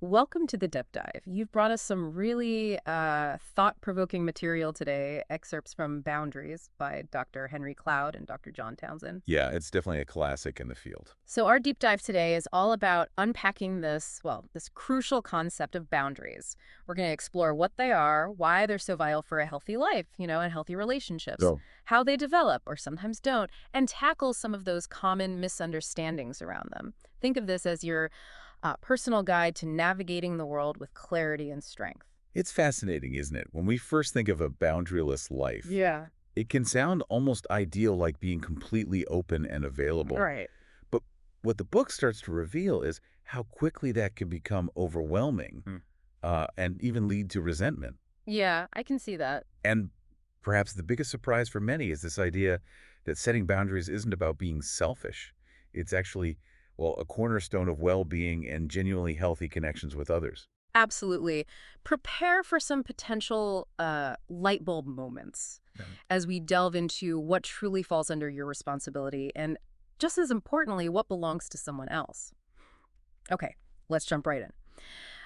Welcome to the Dip Dive. You've brought us some really thought-provoking material today, excerpts from Boundaries by Dr. Henry Cloud and Dr. John Townsend. Yeah, it's definitely a classic in the field. So our deep dive today is all about unpacking this crucial concept of boundaries. We're going to explore what they are, why they're so vital for a healthy life, and healthy relationships, So, how they develop or sometimes don't, and tackle some of those common misunderstandings around them. Think of this as your personal guide to navigating the world with clarity and strength. it's fascinating, isn't it? When we first think of a boundaryless life, Yeah. it can sound almost ideal, like being completely open and available. Right. But what the book starts to reveal is how quickly that can become overwhelming and even lead to resentment. Yeah, I can see that. And perhaps the biggest surprise for many is this idea that setting boundaries isn't about being selfish. It's actually, well, a cornerstone of well-being and genuinely healthy connections with others. Absolutely. Prepare for some potential light bulb moments Yeah. as we delve into what truly falls under your responsibility and, just as importantly, what belongs to someone else. Okay, let's jump right in.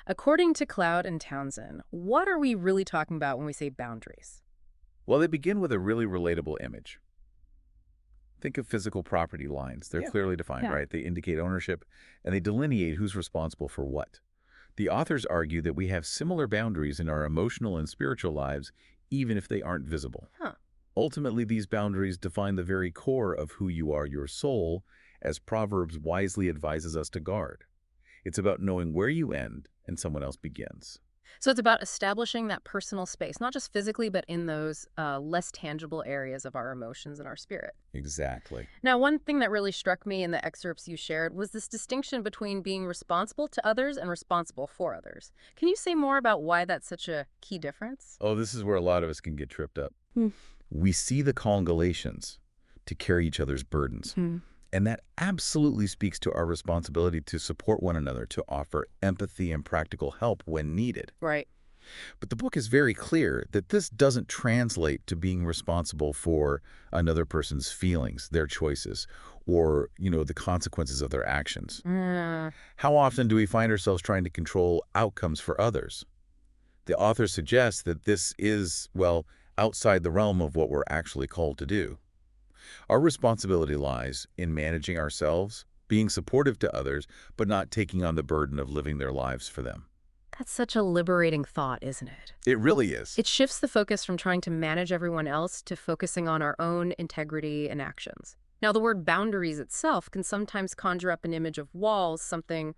According to Cloud and Townsend, what are we really talking about when we say boundaries? Well, they begin with a really relatable image. Think of physical property lines. They're Yeah. clearly defined, Yeah. right? They indicate ownership, and they delineate who's responsible for what. The authors argue that we have similar boundaries in our emotional and spiritual lives, even if they aren't visible. Huh. Ultimately, these boundaries define the very core of who you are, your soul, as Proverbs wisely advises us to guard. It's about knowing where you end and someone else begins. So it's about establishing that personal space, not just physically, but in those less tangible areas of our emotions and our spirit. Exactly. Now, one thing that really struck me in the excerpts you shared was this distinction between being responsible to others and responsible for others. Can you say more about why that's such a key difference? Oh, this is where a lot of us can get tripped up. Hmm. We see the call in Galatians to carry each other's burdens. Hmm. And that absolutely speaks to our responsibility to support one another, to offer empathy and practical help when needed. Right. But the book is very clear that this doesn't translate to being responsible for another person's feelings, their choices, or, the consequences of their actions. Mm, How often do we find ourselves trying to control outcomes for others? The author suggests that this is, well, outside the realm of what we're actually called to do. Our responsibility lies in managing ourselves, being supportive to others, but not taking on the burden of living their lives for them. that's such a liberating thought, isn't it? It really is. It shifts the focus from trying to manage everyone else to focusing on our own integrity and actions. Now, the word boundaries itself can sometimes conjure up an image of walls, something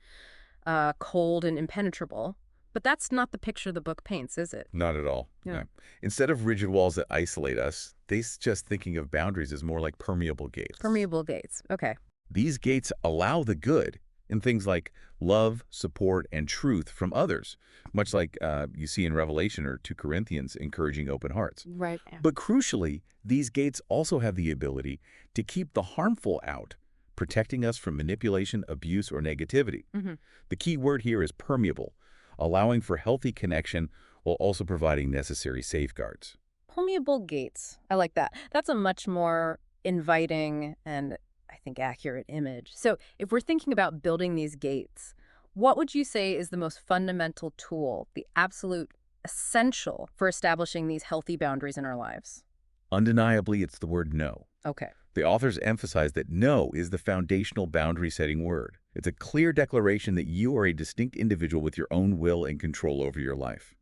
cold and impenetrable. But that's not the picture the book paints, is it? Not at all. Yeah. No. Instead of rigid walls that isolate us, they suggest thinking of boundaries as more like permeable gates. Permeable gates. Okay. These gates allow the good in things like love, support, and truth from others, much like you see in Revelation or 2 Corinthians encouraging open hearts. Right. But crucially, these gates also have the ability to keep the harmful out, protecting us from manipulation, abuse, or negativity. Hmm. The key word here is permeable, allowing for healthy connection while also providing necessary safeguards. Permeable gates. I like that. That's a much more inviting and, I think, accurate image. So if we're thinking about building these gates, what would you say is the most fundamental tool, the absolute essential for establishing these healthy boundaries in our lives? Undeniably, it's the word no. Okay. The authors emphasize that no is the foundational boundary-setting word. It's a clear declaration that you are a distinct individual with your own will and control over your life.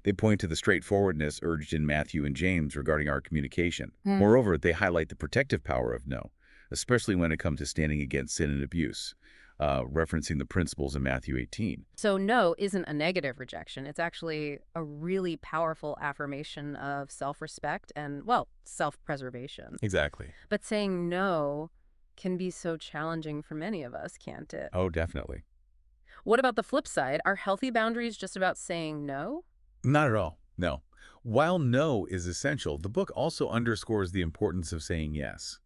They point to the straightforwardness urged in Matthew and James regarding our communication. Hmm. Moreover, they highlight the protective power of no, especially when it comes to standing against sin and abuse, referencing the principles in Matthew 18. So no isn't a negative rejection. It's actually a really powerful affirmation of self-respect and, well, self-preservation. Exactly. But saying no can be so challenging for many of us, can't it? Oh, definitely. What about the flip side? Are healthy boundaries just about saying no? Not at all. No. While no is essential, the book also underscores the importance of saying yes.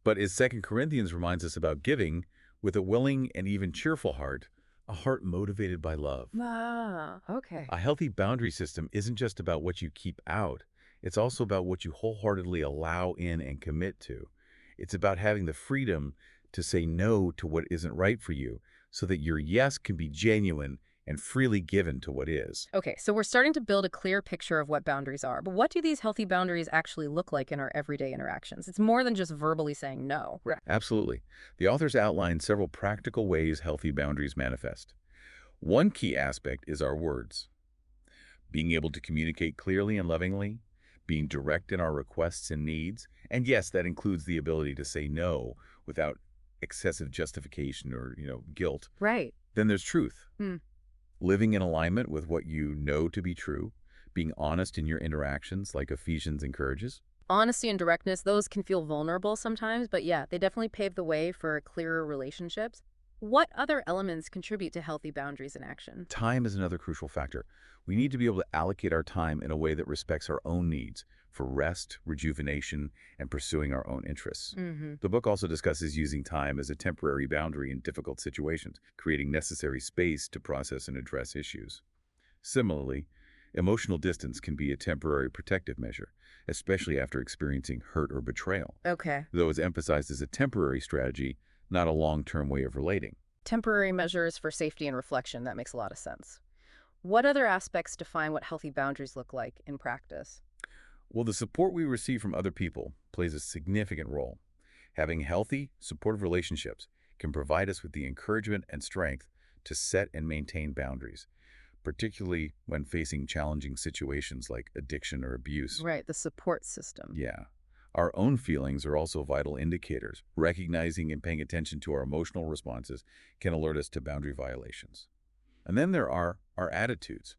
But as 2 Corinthians reminds us about giving, with a willing and even cheerful heart, a heart motivated by love. Ah, okay. A healthy boundary system isn't just about what you keep out. It's also about what you wholeheartedly allow in and commit to. It's about having the freedom to say no to what isn't right for you so that your yes can be genuine and freely given to what is. Okay, so we're starting to build a clear picture of what boundaries are, but what do these healthy boundaries actually look like in our everyday interactions? It's more than just verbally saying no. Right. Absolutely. The authors outline several practical ways healthy boundaries manifest. One key aspect is our words. Being able to communicate clearly and lovingly, being direct in our requests and needs, and yes, that includes the ability to say no without excessive justification or, guilt. Right. Then there's truth. Hmm. Living in alignment with what you know to be true, being honest in your interactions like Ephesians encourages. Honesty and directness, those can feel vulnerable sometimes, but yeah, they definitely pave the way for clearer relationships. What other elements contribute to healthy boundaries in action? Time is another crucial factor. We need to be able to allocate our time in a way that respects our own needs for rest, rejuvenation, and pursuing our own interests. Mm-hmm. The book also discusses using time as a temporary boundary in difficult situations, creating necessary space to process and address issues. Similarly, emotional distance can be a temporary protective measure, especially after experiencing hurt or betrayal, Okay. though it's emphasized as a temporary strategy, not a long-term way of relating. Temporary measures for safety and reflection, that makes a lot of sense. What other aspects define what healthy boundaries look like in practice? Well, the support we receive from other people plays a significant role. Having healthy, supportive relationships can provide us with the encouragement and strength to set and maintain boundaries, particularly when facing challenging situations like addiction or abuse. Right, the support system. Yeah. Our own feelings are also vital indicators. Recognizing and paying attention to our emotional responses can alert us to boundary violations. And then there are our attitudes.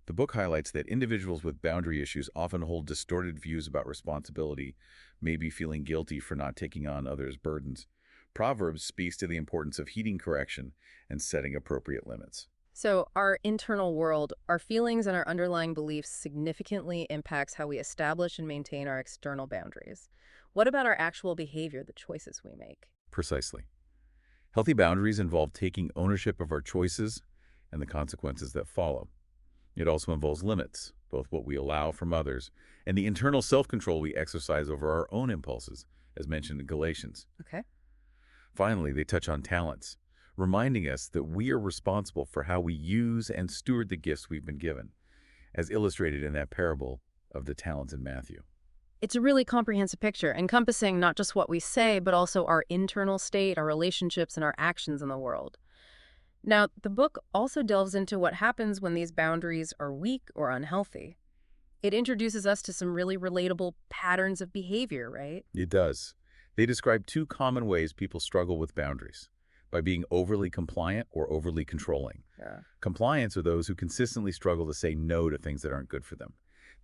The book highlights that individuals with boundary issues often hold distorted views about responsibility, maybe feeling guilty for not taking on others' burdens. Proverbs speaks to the importance of heeding correction and setting appropriate limits. So our internal world, our feelings and our underlying beliefs significantly impacts how we establish and maintain our external boundaries. What about our actual behavior, the choices we make? Precisely. Healthy boundaries involve taking ownership of our choices and the consequences that follow. It also involves limits, both what we allow from others and the internal self-control we exercise over our own impulses, as mentioned in Galatians. Okay. Finally, they touch on talents, reminding us that we are responsible for how we use and steward the gifts we've been given, as illustrated in that parable of the talents in Matthew. It's a really comprehensive picture, encompassing not just what we say, but also our internal state, our relationships, and our actions in the world. Now, the book also delves into what happens when these boundaries are weak or unhealthy. It introduces us to some really relatable patterns of behavior, right? It does. They describe two common ways people struggle with boundaries: by being overly compliant or overly controlling. Yeah. Compliance are those who consistently struggle to say no to things that aren't good for them.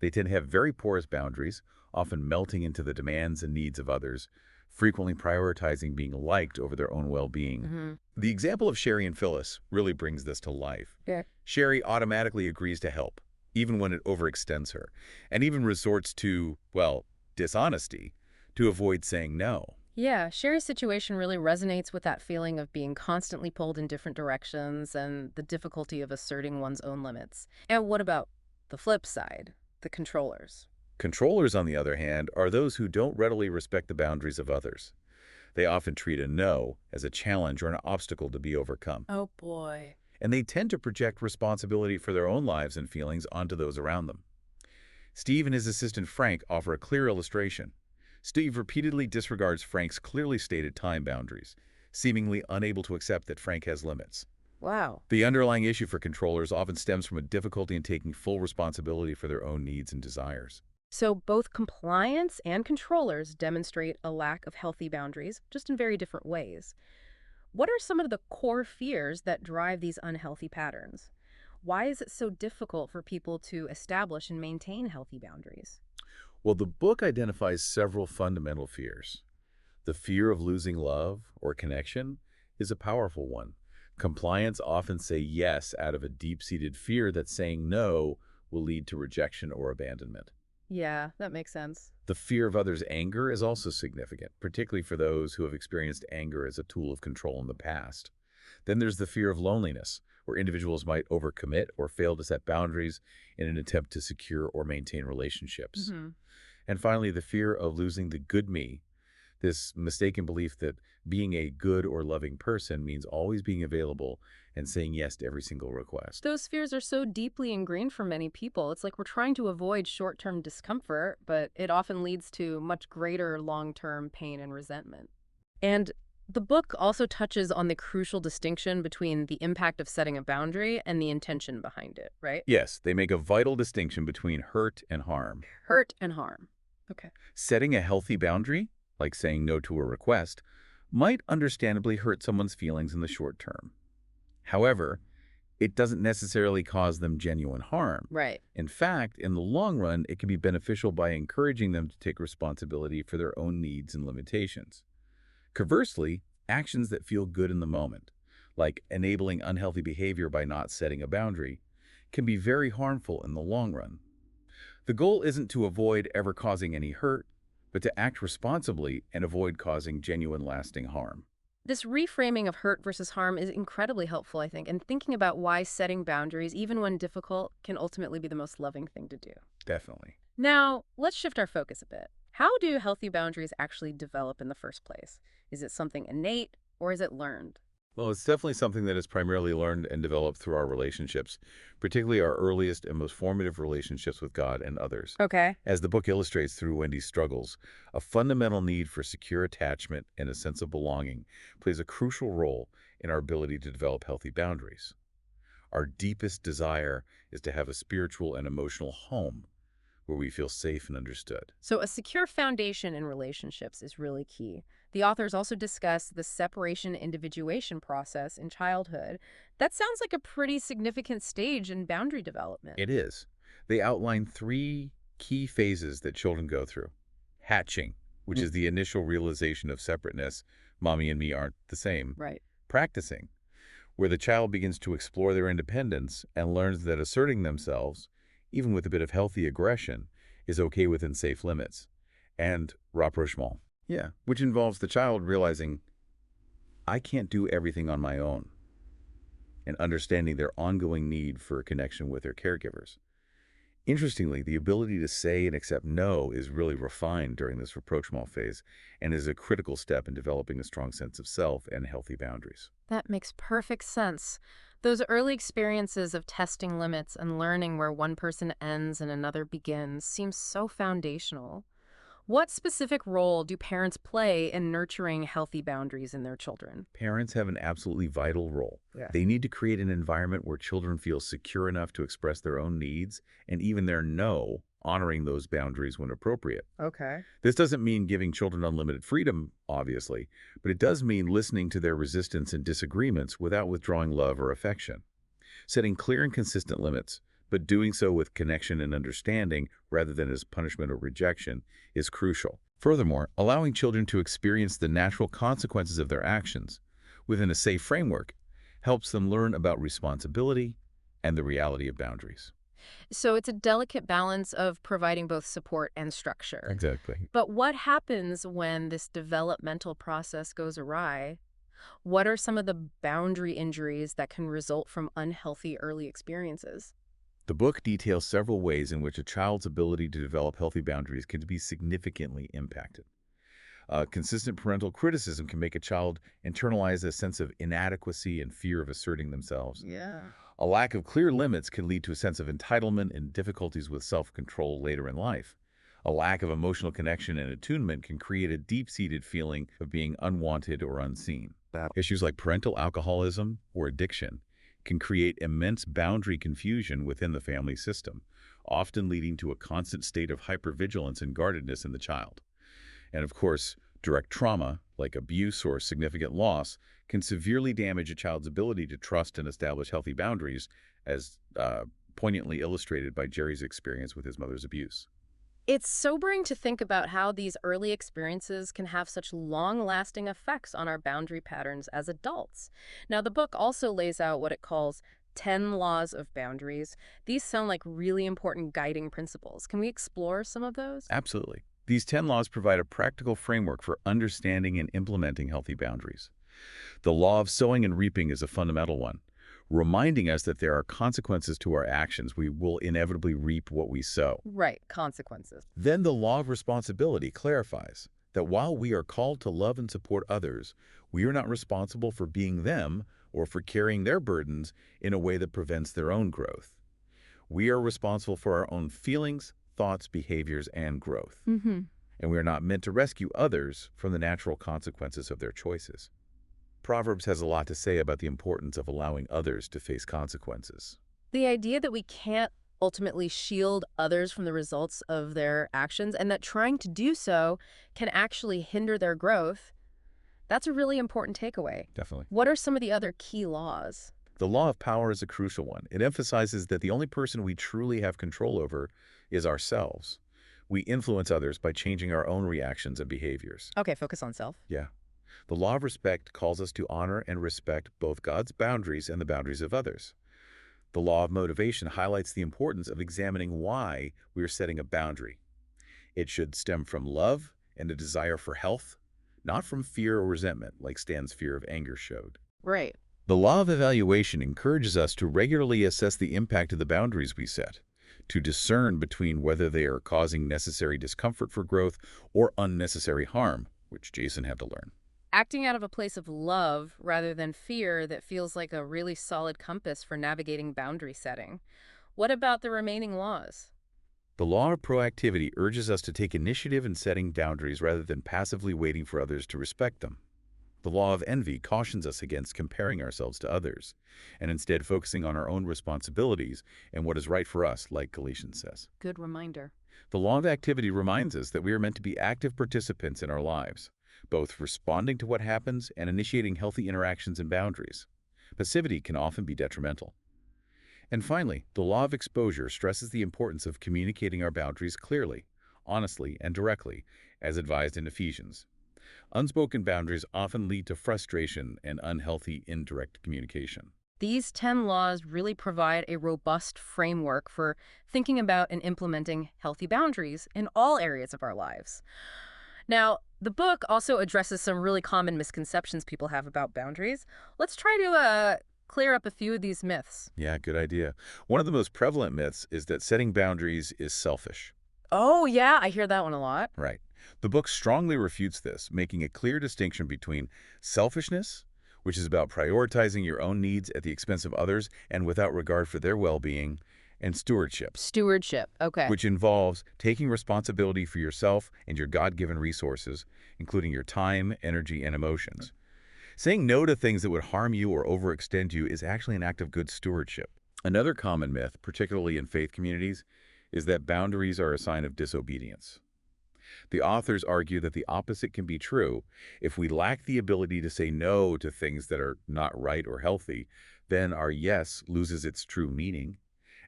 They tend to have very porous boundaries, often melting into the demands and needs of others, frequently prioritizing being liked over their own well-being. Mm-hmm. The example of Sherry and Phyllis really brings this to life. Yeah. Sherry automatically agrees to help, even when it overextends her, and even resorts to, well, dishonesty to avoid saying no. Yeah, Sherry's situation really resonates with that feeling of being constantly pulled in different directions and the difficulty of asserting one's own limits. And what about the flip side, the controllers? Controllers, on the other hand, are those who don't readily respect the boundaries of others. They often treat a no as a challenge or an obstacle to be overcome, Oh boy. and they tend to project responsibility for their own lives and feelings onto those around them. Steve and his assistant Frank offer a clear illustration. Steve repeatedly disregards Frank's clearly stated time boundaries, seemingly unable to accept that Frank has limits. Wow. The underlying issue for controllers often stems from a difficulty in taking full responsibility for their own needs and desires. So both compliance and controllers demonstrate a lack of healthy boundaries, just in very different ways. What are some of the core fears that drive these unhealthy patterns? Why is it so difficult for people to establish and maintain healthy boundaries? Well, the book identifies several fundamental fears. The fear of losing love or connection is a powerful one. Compliance often say yes out of a deep-seated fear that saying no will lead to rejection or abandonment. Yeah, that makes sense. The fear of others' anger is also significant, particularly for those who have experienced anger as a tool of control in the past. Then there's the fear of loneliness, where individuals might overcommit or fail to set boundaries in an attempt to secure or maintain relationships. Hmm. And finally, the fear of losing the good me. This mistaken belief that being a good or loving person means always being available and saying yes to every single request. Those fears are so deeply ingrained for many people. It's like we're trying to avoid short-term discomfort, but it often leads to much greater long-term pain and resentment. And the book also touches on the crucial distinction between the impact of setting a boundary and the intention behind it, right? Yes, they make a vital distinction between hurt and harm. Hurt and harm. Okay. Setting a healthy boundary, like saying no to a request, might understandably hurt someone's feelings in the short term. However, it doesn't necessarily cause them genuine harm. Right. In fact, in the long run, it can be beneficial by encouraging them to take responsibility for their own needs and limitations. Conversely, actions that feel good in the moment, like enabling unhealthy behavior by not setting a boundary, can be very harmful in the long run. The goal isn't to avoid ever causing any hurt, but to act responsibly and avoid causing genuine lasting harm. This reframing of hurt versus harm is incredibly helpful, I think, and thinking about why setting boundaries, even when difficult, can ultimately be the most loving thing to do. Definitely. Now, let's shift our focus a bit. How do healthy boundaries actually develop in the first place? Is it something innate or is it learned? Well, it's definitely something that is primarily learned and developed through our relationships, particularly our earliest and most formative relationships with God and others. Okay. As the book illustrates through Wendy's struggles, a fundamental need for secure attachment and a sense of belonging plays a crucial role in our ability to develop healthy boundaries. Our deepest desire is to have a spiritual and emotional home where we feel safe and understood. So a secure foundation in relationships is really key. The authors also discuss the separation individuation process in childhood. That sounds like a pretty significant stage in boundary development. It is. They outline three key phases that children go through. Hatching, which is the initial realization of separateness. Mommy and me aren't the same. Right. Practicing, where the child begins to explore their independence and learns that asserting themselves, even with a bit of healthy aggression, is okay within safe limits. And rapprochement, which involves the child realizing, I can't do everything on my own, and understanding their ongoing need for a connection with their caregivers. Interestingly, the ability to say and accept no is really refined during this rapprochement phase and is a critical step in developing a strong sense of self and healthy boundaries. That makes perfect sense. Those early experiences of testing limits and learning where one person ends and another begins seems so foundational. What specific role do parents play in nurturing healthy boundaries in their children? Parents have an absolutely vital role. Yeah. They need to create an environment where children feel secure enough to express their own needs and even their no, honoring those boundaries when appropriate. Okay. This doesn't mean giving children unlimited freedom, obviously, but it does mean listening to their resistance and disagreements without withdrawing love or affection. Setting clear and consistent limits, but doing so with connection and understanding rather than as punishment or rejection, is crucial. Furthermore, allowing children to experience the natural consequences of their actions within a safe framework helps them learn about responsibility and the reality of boundaries. So it's a delicate balance of providing both support and structure. Exactly. But what happens when this developmental process goes awry? What are some of the boundary injuries that can result from unhealthy early experiences? The book details several ways in which a child's ability to develop healthy boundaries can be significantly impacted. Consistent parental criticism can make a child internalize a sense of inadequacy and fear of asserting themselves. Yeah. A lack of clear limits can lead to a sense of entitlement and difficulties with self-control later in life. A lack of emotional connection and attunement can create a deep-seated feeling of being unwanted or unseen. Issues like parental alcoholism or addiction can create immense boundary confusion within the family system, often leading to a constant state of hypervigilance and guardedness in the child. And of course, direct trauma, like abuse or significant loss, can severely damage a child's ability to trust and establish healthy boundaries, as poignantly illustrated by Jerry's experience with his mother's abuse. It's sobering to think about how these early experiences can have such long-lasting effects on our boundary patterns as adults. Now, the book also lays out what it calls 10 laws of boundaries. These sound like really important guiding principles. Can we explore some of those? Absolutely. These 10 laws provide a practical framework for understanding and implementing healthy boundaries. The law of sowing and reaping is a fundamental one, reminding us that there are consequences to our actions. We will inevitably reap what we sow. Right, consequences. Then the law of responsibility clarifies that while we are called to love and support others, we are not responsible for being them or for carrying their burdens in a way that prevents their own growth. We are responsible for our own feelings, thoughts, behaviors, and growth. Mm-hmm. And we are not meant to rescue others from the natural consequences of their choices. Proverbs has a lot to say about the importance of allowing others to face consequences. The idea that we can't ultimately shield others from the results of their actions and that trying to do so can actually hinder their growth, that's a really important takeaway. Definitely. What are some of the other key laws? The law of power is a crucial one. It emphasizes that the only person we truly have control over is ourselves. We influence others by changing our own reactions and behaviors. Okay, focus on self. Yeah. The law of respect calls us to honor and respect both God's boundaries and the boundaries of others. The law of motivation highlights the importance of examining why we are setting a boundary. It should stem from love and a desire for health, not from fear or resentment, like Stan's fear of anger showed. Right. The law of evaluation encourages us to regularly assess the impact of the boundaries we set, to discern between whether they are causing necessary discomfort for growth or unnecessary harm, which Jason had to learn. Acting out of a place of love rather than fear that feels like a really solid compass for navigating boundary setting. What about the remaining laws? The law of proactivity urges us to take initiative in setting boundaries rather than passively waiting for others to respect them. The law of envy cautions us against comparing ourselves to others, and instead focusing on our own responsibilities and what is right for us, like Galatians says. Good reminder. The law of activity reminds us that we are meant to be active participants in our lives, both responding to what happens and initiating healthy interactions and boundaries. Passivity can often be detrimental. And finally, the law of exposure stresses the importance of communicating our boundaries clearly, honestly, and directly, as advised in Ephesians. Unspoken boundaries often lead to frustration and unhealthy indirect communication. These 10 laws really provide a robust framework for thinking about and implementing healthy boundaries in all areas of our lives. Now, the book also addresses some really common misconceptions people have about boundaries. Let's try to clear up a few of these myths. Yeah, good idea. One of the most prevalent myths is that setting boundaries is selfish. Oh, yeah, I hear that one a lot. Right. The book strongly refutes this, making a clear distinction between selfishness, which is about prioritizing your own needs at the expense of others and without regard for their well-being, and stewardship, Stewardship, okay. which involves taking responsibility for yourself and your God-given resources, including your time, energy, and emotions. Saying no to things that would harm you or overextend you is actually an act of good stewardship. Another common myth, particularly in faith communities, is that boundaries are a sign of disobedience. The authors argue that the opposite can be true. If we lack the ability to say no to things that are not right or healthy, then our yes loses its true meaning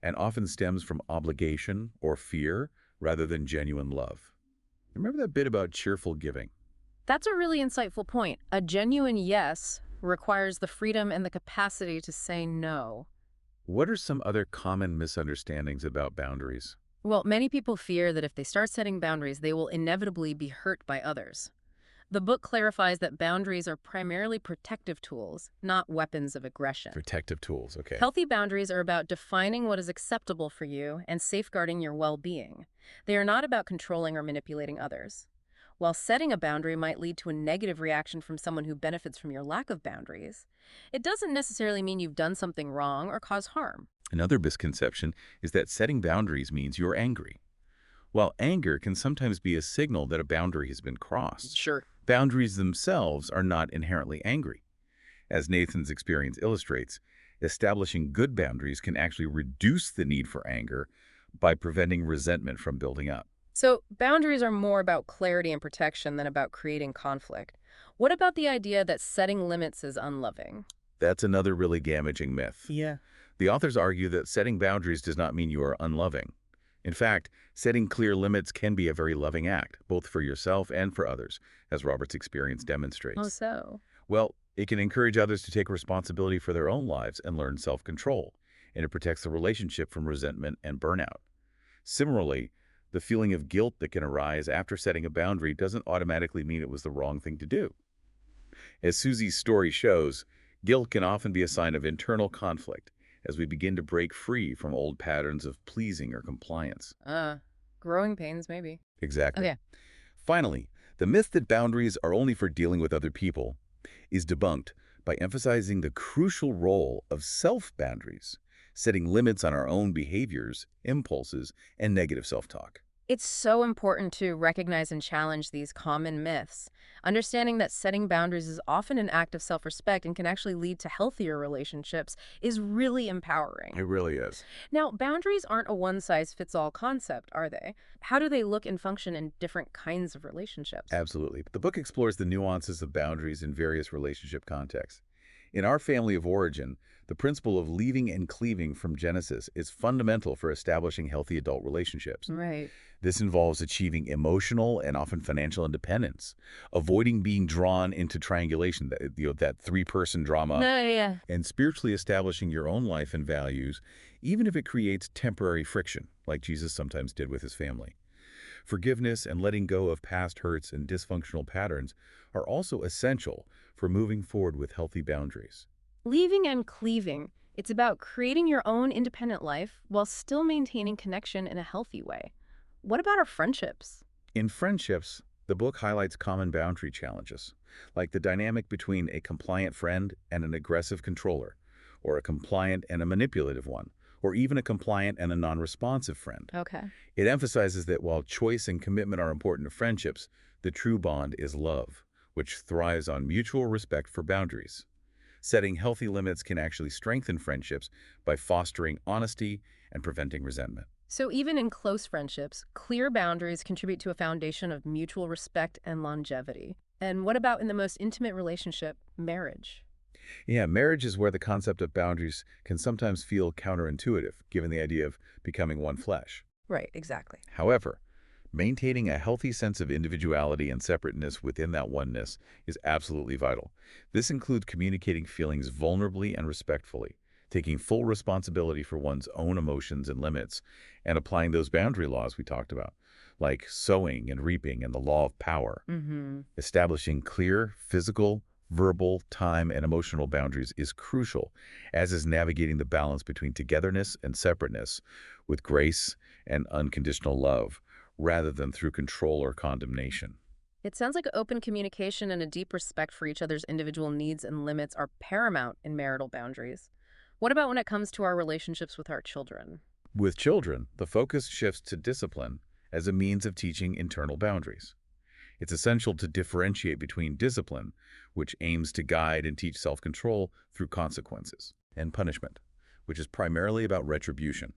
and often stems from obligation or fear rather than genuine love. Remember that bit about cheerful giving? That's a really insightful point. A genuine yes requires the freedom and the capacity to say no. What are some other common misunderstandings about boundaries? Well, many people fear that if they start setting boundaries, they will inevitably be hurt by others. The book clarifies that boundaries are primarily protective tools, not weapons of aggression. Protective tools, okay. Healthy boundaries are about defining what is acceptable for you and safeguarding your well-being. They are not about controlling or manipulating others. While setting a boundary might lead to a negative reaction from someone who benefits from your lack of boundaries, it doesn't necessarily mean you've done something wrong or caused harm. Another misconception is that setting boundaries means you're angry. While anger can sometimes be a signal that a boundary has been crossed, Sure. boundaries themselves are not inherently angry. As Nathan's experience illustrates, establishing good boundaries can actually reduce the need for anger by preventing resentment from building up. So boundaries are more about clarity and protection than about creating conflict. What about the idea that setting limits is unloving? That's another really damaging myth. Yeah. The authors argue that setting boundaries does not mean you are unloving. In fact, setting clear limits can be a very loving act, both for yourself and for others, as Robert's experience demonstrates. Oh, so? Well, it can encourage others to take responsibility for their own lives and learn self-control, and it protects the relationship from resentment and burnout. Similarly, the feeling of guilt that can arise after setting a boundary doesn't automatically mean it was the wrong thing to do. As Susie's story shows, guilt can often be a sign of internal conflict as we begin to break free from old patterns of pleasing or compliance. Growing pains, maybe. Exactly. Okay. Finally, The myth that boundaries are only for dealing with other people is debunked by emphasizing the crucial role of self-boundaries, setting limits on our own behaviors, impulses, and negative self-talk. It's so important to recognize and challenge these common myths. Understanding that setting boundaries is often an act of self-respect and can actually lead to healthier relationships is really empowering. It really is. Now, boundaries aren't a one-size-fits-all concept, are they? How do they look and function in different kinds of relationships? Absolutely. The book explores the nuances of boundaries in various relationship contexts. In our family of origin, the principle of leaving and cleaving from Genesis is fundamental for establishing healthy adult relationships. Right. This involves achieving emotional and often financial independence, avoiding being drawn into triangulation, that three-person drama, No, yeah. and spiritually establishing your own life and values, even if it creates temporary friction, like Jesus sometimes did with his family. Forgiveness and letting go of past hurts and dysfunctional patterns are also essential for moving forward with healthy boundaries. Leaving and cleaving. It's about creating your own independent life while still maintaining connection in a healthy way. What about our friendships? In friendships, the book highlights common boundary challenges, like the dynamic between a compliant friend and an aggressive controller, or a compliant and a manipulative one, or even a compliant and a non-responsive friend. Okay. It emphasizes that while choice and commitment are important to friendships, the true bond is love, which thrives on mutual respect for boundaries. Setting healthy limits can actually strengthen friendships by fostering honesty and preventing resentment. So even in close friendships, clear boundaries contribute to a foundation of mutual respect and longevity. And what about in the most intimate relationship, marriage? Yeah, marriage is where the concept of boundaries can sometimes feel counterintuitive, given the idea of becoming one flesh. Right, exactly. However, maintaining a healthy sense of individuality and separateness within that oneness is absolutely vital. This includes communicating feelings vulnerably and respectfully, taking full responsibility for one's own emotions and limits, and applying those boundary laws we talked about, like sowing and reaping and the law of power. Mm-hmm. Establishing clear physical, verbal, time, and emotional boundaries is crucial, as is navigating the balance between togetherness and separateness with grace and unconditional love, rather than through control or condemnation. It sounds like open communication and a deep respect for each other's individual needs and limits are paramount in marital boundaries. What about when it comes to our relationships with our children? With children, the focus shifts to discipline as a means of teaching internal boundaries. It's essential to differentiate between discipline, which aims to guide and teach self-control through consequences, and punishment, which is primarily about retribution.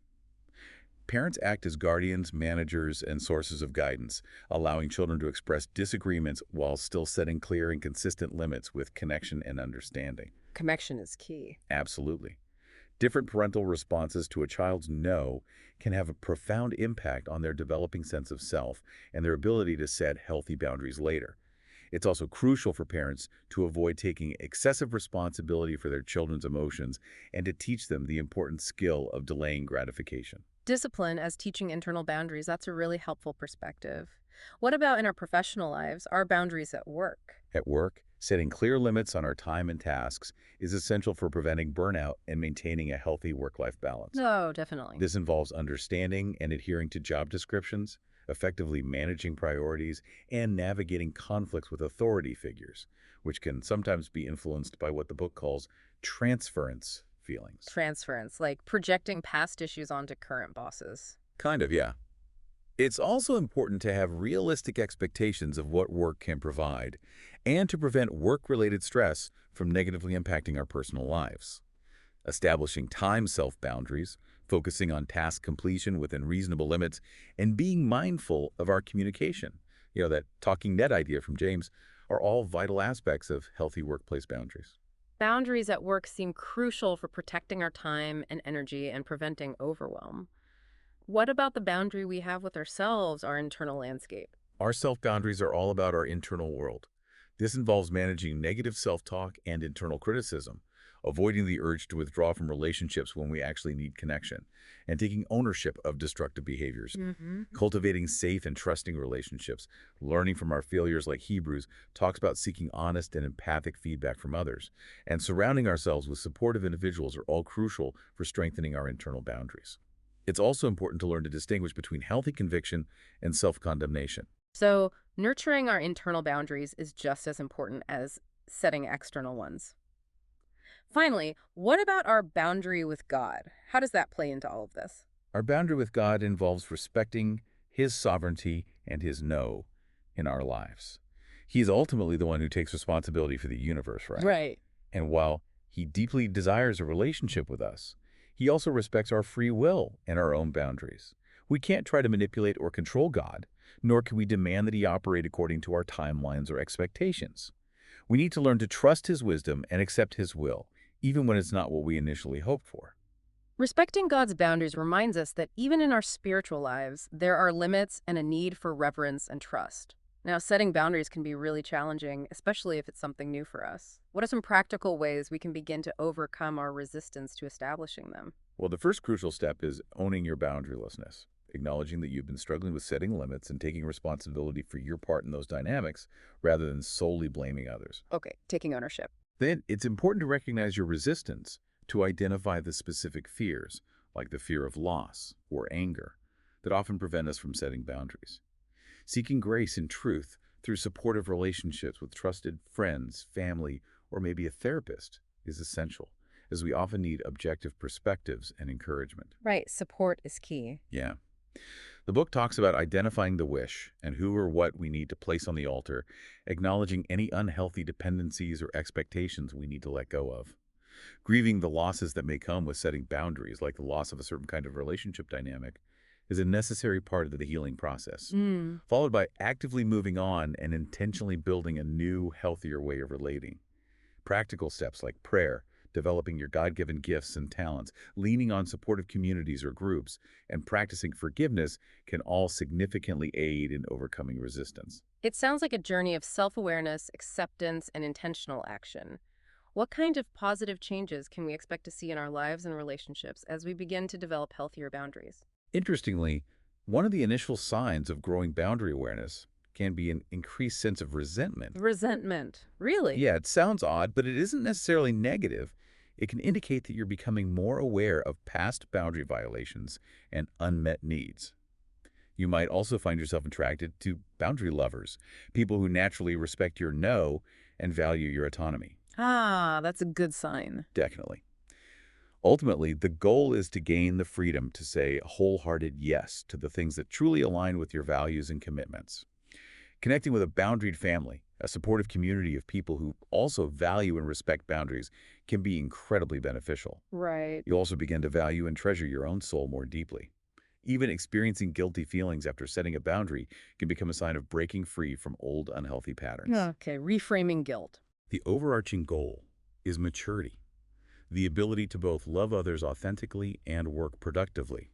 Parents act as guardians, managers, and sources of guidance, allowing children to express disagreements while still setting clear and consistent limits with connection and understanding. Connection is key. Absolutely. Different parental responses to a child's no can have a profound impact on their developing sense of self and their ability to set healthy boundaries later. It's also crucial for parents to avoid taking excessive responsibility for their children's emotions and to teach them the important skill of delaying gratification. Discipline as teaching internal boundaries, that's a really helpful perspective. What about in our professional lives, our boundaries at work? At work, setting clear limits on our time and tasks is essential for preventing burnout and maintaining a healthy work-life balance. Oh, definitely. This involves understanding and adhering to job descriptions, effectively managing priorities, and navigating conflicts with authority figures, which can sometimes be influenced by what the book calls transference feelings. Transference, like projecting past issues onto current bosses. Kind of, yeah. It's also important to have realistic expectations of what work can provide and to prevent work-related stress from negatively impacting our personal lives. Establishing time self-boundaries, focusing on task completion within reasonable limits, and being mindful of our communication, that talking net idea from James, are all vital aspects of healthy workplace boundaries. Boundaries at work seem crucial for protecting our time and energy and preventing overwhelm. What about the boundary we have with ourselves, our internal landscape? Our self-boundaries are all about our internal world. This involves managing negative self-talk and internal criticism, avoiding the urge to withdraw from relationships when we actually need connection, and taking ownership of destructive behaviors. Mm-hmm. Cultivating safe and trusting relationships, learning from our failures like Hebrews, talks about seeking honest and empathic feedback from others, and surrounding ourselves with supportive individuals are all crucial for strengthening our internal boundaries. It's also important to learn to distinguish between healthy conviction and self-condemnation. So, nurturing our internal boundaries is just as important as setting external ones. Finally, what about our boundary with God? How does that play into all of this? Our boundary with God involves respecting His sovereignty and His no in our lives. He is ultimately the one who takes responsibility for the universe, right? Right. And while He deeply desires a relationship with us, He also respects our free will and our own boundaries. We can't try to manipulate or control God, nor can we demand that He operate according to our timelines or expectations. We need to learn to trust His wisdom and accept His will, even when it's not what we initially hoped for. Respecting God's boundaries reminds us that even in our spiritual lives, there are limits and a need for reverence and trust. Now, setting boundaries can be really challenging, especially if it's something new for us. What are some practical ways we can begin to overcome our resistance to establishing them? Well, the first crucial step is owning your boundarylessness, acknowledging that you've been struggling with setting limits and taking responsibility for your part in those dynamics rather than solely blaming others. Okay, taking ownership. Then it's important to recognize your resistance to identify the specific fears, like the fear of loss or anger, that often prevent us from setting boundaries. Seeking grace and truth through supportive relationships with trusted friends, family, or maybe a therapist is essential, as we often need objective perspectives and encouragement. Right, support is key. Yeah. The book talks about identifying the wish and who or what we need to place on the altar, acknowledging any unhealthy dependencies or expectations we need to let go of. Grieving the losses that may come with setting boundaries, like the loss of a certain kind of relationship dynamic, is a necessary part of the healing process, Mm. followed by actively moving on and intentionally building a new, healthier way of relating. Practical steps like prayer, developing your God-given gifts and talents, leaning on supportive communities or groups, and practicing forgiveness can all significantly aid in overcoming resistance. It sounds like a journey of self-awareness, acceptance, and intentional action. What kind of positive changes can we expect to see in our lives and relationships as we begin to develop healthier boundaries? Interestingly, one of the initial signs of growing boundary awareness can be an increased sense of resentment. Resentment. Really? Yeah, it sounds odd, but it isn't necessarily negative. It can indicate that you're becoming more aware of past boundary violations and unmet needs. You might also find yourself attracted to boundary lovers, people who naturally respect your no and value your autonomy. Ah, that's a good sign. Definitely. Ultimately, the goal is to gain the freedom to say a wholehearted yes to the things that truly align with your values and commitments. Connecting with a boundaried family, a supportive community of people who also value and respect boundaries, can be incredibly beneficial. Right. You'll also begin to value and treasure your own soul more deeply. Even experiencing guilty feelings after setting a boundary can become a sign of breaking free from old unhealthy patterns. Okay, reframing guilt. The overarching goal is maturity, the ability to both love others authentically and work productively.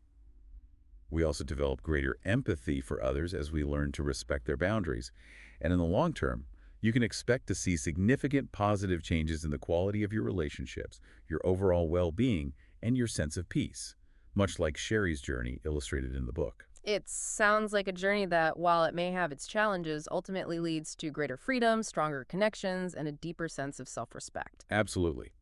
We also develop greater empathy for others as we learn to respect their boundaries. And in the long term, you can expect to see significant positive changes in the quality of your relationships, your overall well-being, and your sense of peace, much like Sherry's journey illustrated in the book. It sounds like a journey that, while it may have its challenges, ultimately leads to greater freedom, stronger connections, and a deeper sense of self-respect. Absolutely.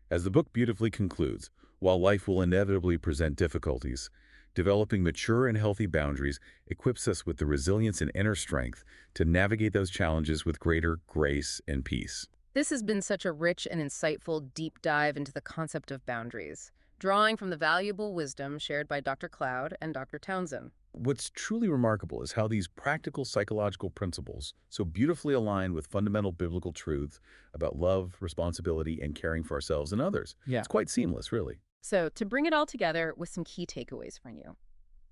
As the book beautifully concludes, while life will inevitably present difficulties, developing mature and healthy boundaries equips us with the resilience and inner strength to navigate those challenges with greater grace and peace. This has been such a rich and insightful deep dive into the concept of boundaries, drawing from the valuable wisdom shared by Dr. Cloud and Dr. Townsend. What's truly remarkable is how these practical psychological principles so beautifully align with fundamental biblical truths about love, responsibility, and caring for ourselves and others. Yeah. It's quite seamless, really. So, to bring it all together with some key takeaways from you.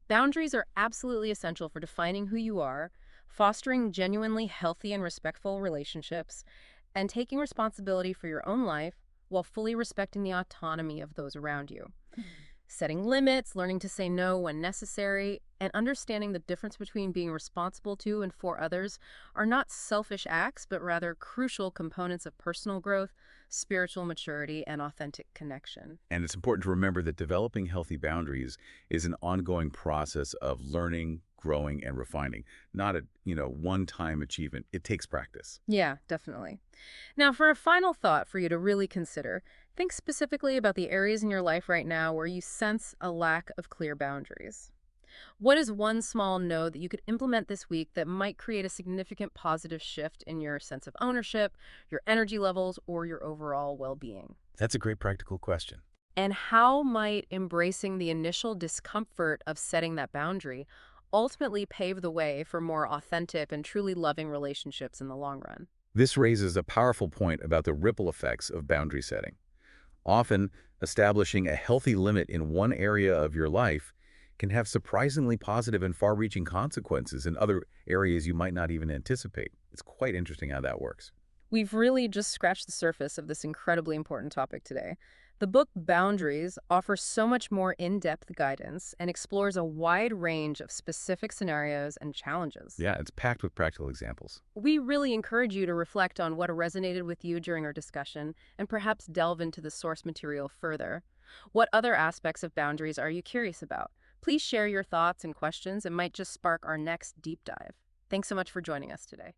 Boundaries are absolutely essential for defining who you are, fostering genuinely healthy and respectful relationships, and taking responsibility for your own life while fully respecting the autonomy of those around you. Setting limits, learning to say no when necessary, and understanding the difference between being responsible to and for others are not selfish acts, but rather crucial components of personal growth, spiritual maturity, and authentic connection. And it's important to remember that developing healthy boundaries is an ongoing process of learning, growing, and refining, not a, one-time achievement. It takes practice. Yeah, definitely. Now, for a final thought for you to really consider, think specifically about the areas in your life right now where you sense a lack of clear boundaries. What is one small no that you could implement this week that might create a significant positive shift in your sense of ownership, your energy levels, or your overall well-being? That's a great practical question. And how might embracing the initial discomfort of setting that boundary ultimately pave the way for more authentic and truly loving relationships in the long run? This raises a powerful point about the ripple effects of boundary setting. Often, establishing a healthy limit in one area of your life can have surprisingly positive and far-reaching consequences in other areas you might not even anticipate. It's quite interesting how that works. We've really just scratched the surface of this incredibly important topic today. The book Boundaries offers so much more in-depth guidance and explores a wide range of specific scenarios and challenges. Yeah, it's packed with practical examples. We really encourage you to reflect on what resonated with you during our discussion and perhaps delve into the source material further. What other aspects of boundaries are you curious about? Please share your thoughts and questions. It might just spark our next deep dive. Thanks so much for joining us today.